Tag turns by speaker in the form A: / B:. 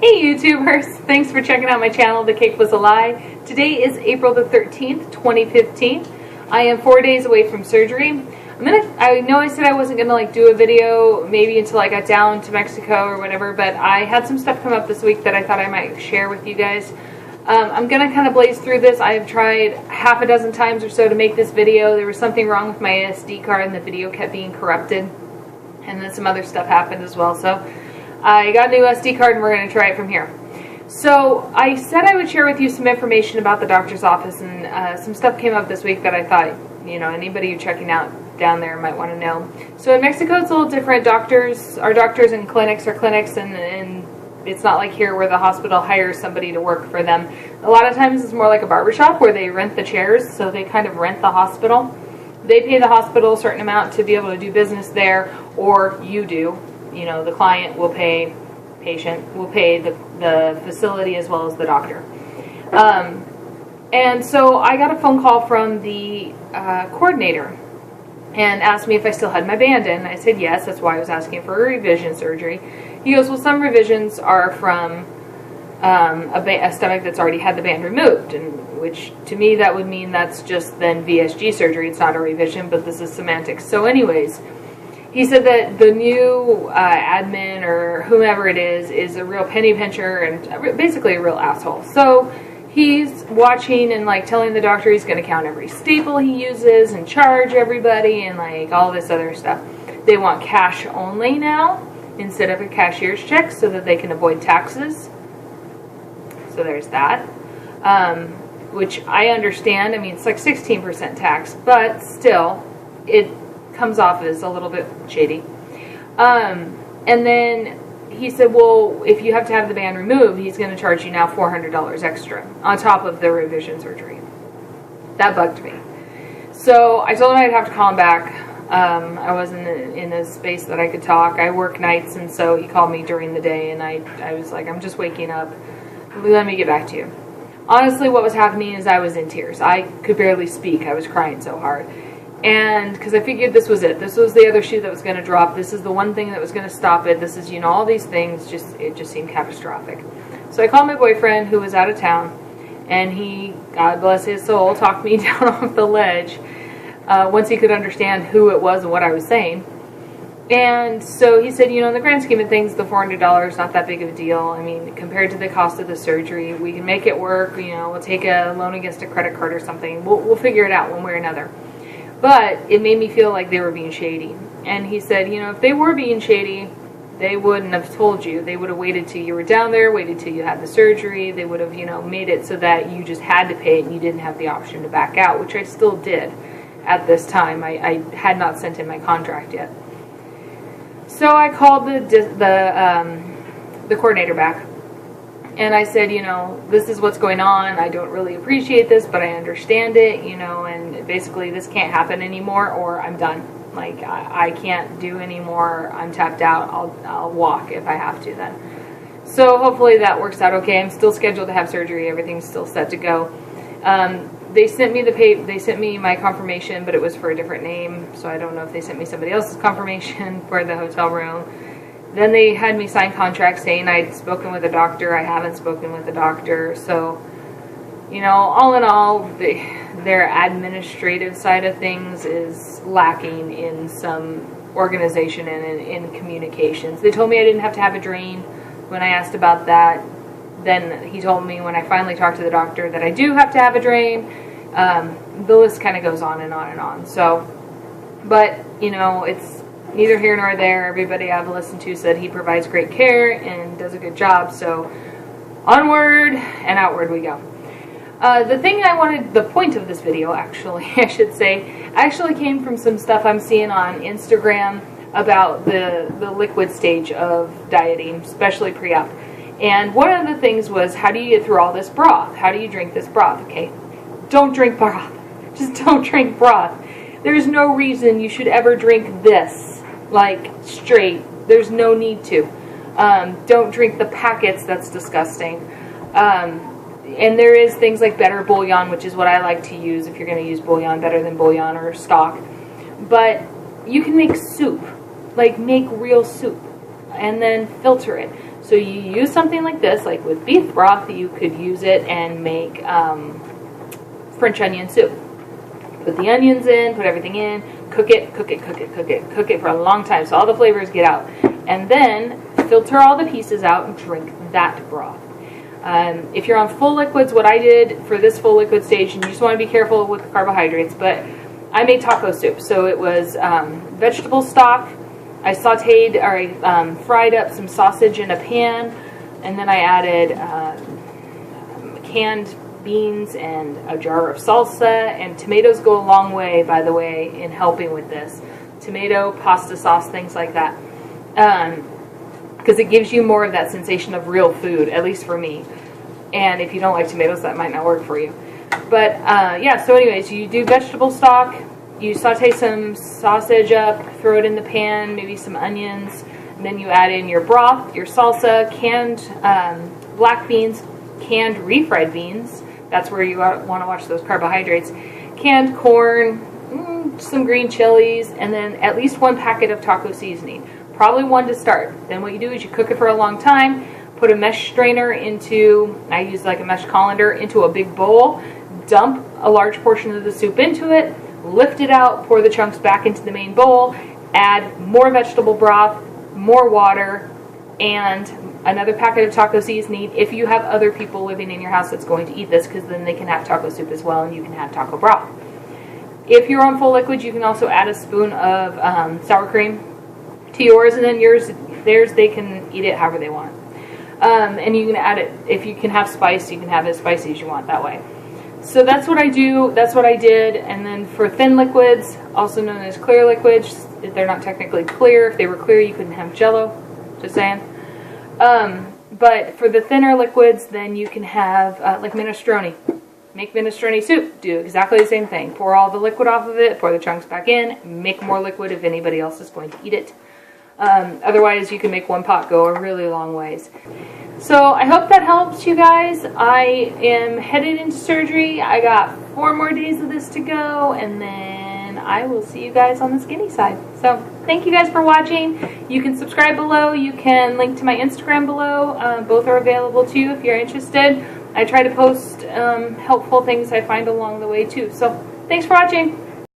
A: Hey YouTubers, thanks for checking out my channel, The Cake Was a Lie. Today is April the 13th, 2015. I am 4 days away from surgery. I know I said I wasn't gonna do a video maybe until I got down to Mexico or whatever, but I had some stuff come up this week that I thought I might share with you guys. I'm gonna kind of blaze through this. I have tried half a dozen times or so to make this video. There was something wrong with my SD card and the video kept being corrupted, and then some other stuff happened as well. So I got a new SD card and we're going to try it from here. So I said I would share with you some information about the doctor's office, and some stuff came up this week that I thought, anybody who's checking out down there might want to know. So in Mexico it's a little different. Doctors are doctors and clinics are clinics, and it's not like here where the hospital hires somebody to work for them. A lot of times it's more like a barbershop where they rent the chairs, so they kind of rent the hospital. They pay the hospital a certain amount to be able to do business there, or you do. The client will pay, patient will pay the facility as well as the doctor. And so I got a phone call from the coordinator and asked me if I still had my band in. I said yes, that's why I was asking for a revision surgery. He goes, well, some revisions are from a stomach that's already had the band removed, and which to me that would mean that's just then VSG surgery. It's not a revision, but this is semantics. So anyways, he said that the new admin or whomever it is a real penny pincher and basically a real asshole. So he's watching and telling the doctor he's going to count every staple he uses and charge everybody and all this other stuff. They want cash only now instead of a cashier's check so that they can avoid taxes. So there's that, which I understand. I mean, it's like 16% tax, but still, it comes off as a little bit shady. And then he said, well, if you have to have the band removed, he's going to charge you now $400 extra on top of the revision surgery. That bugged me. So I told him I'd have to call him back. I wasn't in a space that I could talk. I work nights, and so he called me during the day, and I was like, I'm just waking up. Let me get back to you. Honestly, what was happening is I was in tears. I could barely speak. I was crying so hard. And because I figured this was it. This was the other shoe that was going to drop. This is the one thing that was going to stop it. This is, all these things, it just seemed catastrophic. So I called my boyfriend who was out of town, and he, God bless his soul, talked me down off the ledge once he could understand who it was and what I was saying. And so he said, in the grand scheme of things, the $400 is not that big of a deal. I mean, compared to the cost of the surgery, we can make it work. We'll take a loan against a credit card or something. We'll figure it out one way or another. But it made me feel like they were being shady. And he said, if they were being shady, they wouldn't have told you. They would have waited till you were down there, waited till you had the surgery. They would have, made it so that you just had to pay it and you didn't have the option to back out, which I still did at this time. I had not sent in my contract yet. So I called the coordinator back. And I said, this is what's going on. I don't really appreciate this, but I understand it, and basically this can't happen anymore or I'm done. I can't do anymore. I'm tapped out. I'll walk if I have to then. So hopefully that works out okay. I'm still scheduled to have surgery. Everything's still set to go. They sent me my confirmation, but it was for a different name, so I don't know if they sent me somebody else's confirmation for the hotel room. Then they had me sign contracts saying I'd spoken with a doctor. I haven't spoken with a doctor. So, all in all, their administrative side of things is lacking in some organization and in communications. They told me I didn't have to have a drain when I asked about that. Then he told me when I finally talked to the doctor that I do have to have a drain. The list kind of goes on and on and on. So, but, it's neither here nor there. Everybody I've listened to said he provides great care and does a good job. So onward and outward we go. The point of this video, actually, I should say, actually came from some stuff I'm seeing on Instagram about the liquid stage of dieting, especially pre-op. And one of the things was, how do you get through all this broth? How do you drink this broth? Okay, don't drink broth. Just don't drink broth. There's no reason you should ever drink this straight. There's no need to. Don't drink the packets. That's disgusting. And there is things like better bouillon, which is what I like to use if you're going to use bouillon, better than bouillon or stock. But you can make soup, make real soup, and then filter it. So you use something like this, like with beef broth, you could use it and make French onion soup. Put the onions in, put everything in, cook it for a long time so all the flavors get out. And then filter all the pieces out and drink that broth. If you're on full liquids, what I did for this full liquid stage, and you just want to be careful with the carbohydrates, but I made taco soup. So it was vegetable stock. I sauteed, or I fried up some sausage in a pan, and then I added canned beans and a jar of salsa, and tomatoes go a long way, by the way, in helping with this. Tomato, pasta sauce, things like that. Because it gives you more of that sensation of real food, at least for me. And if you don't like tomatoes, that might not work for you. But yeah, so anyways, you do vegetable stock, you saute some sausage up, throw it in the pan, maybe some onions, and then you add in your broth, your salsa, canned black beans, canned refried beans. That's where you want to watch those carbohydrates. Canned corn, some green chilies, and then at least 1 packet of taco seasoning. Probably 1 to start. Then what you do is you cook it for a long time, put a mesh strainer into, I use like a mesh colander, into a big bowl, dump a large portion of the soup into it, lift it out, pour the chunks back into the main bowl, add more vegetable broth, more water, and another packet of taco seasoning if you have other people living in your house that's going to eat this, because then they can have taco soup as well and you can have taco broth. If you're on full liquid, you can also add a spoon of sour cream to yours, and then theirs, they can eat it however they want. And you can add it, if you can have spice, you can have it as spicy as you want that way. So that's what I do, that's what I did. And then for thin liquids, also known as clear liquids, they're not technically clear. If they were clear, you couldn't have Jell-O, just saying. But for the thinner liquids, then you can have like minestrone. Make minestrone soup. Do exactly the same thing. Pour all the liquid off of it, pour the chunks back in, make more liquid if anybody else is going to eat it. Otherwise, you can make 1 pot go a really long ways. So I hope that helps you guys. I am headed into surgery. I got 4 more days of this to go, and then I will see you guys on the skinny side. So thank you guys for watching. You can subscribe below. You can link to my Instagram below. Both are available too if you're interested. I try to post helpful things I find along the way too. So thanks for watching.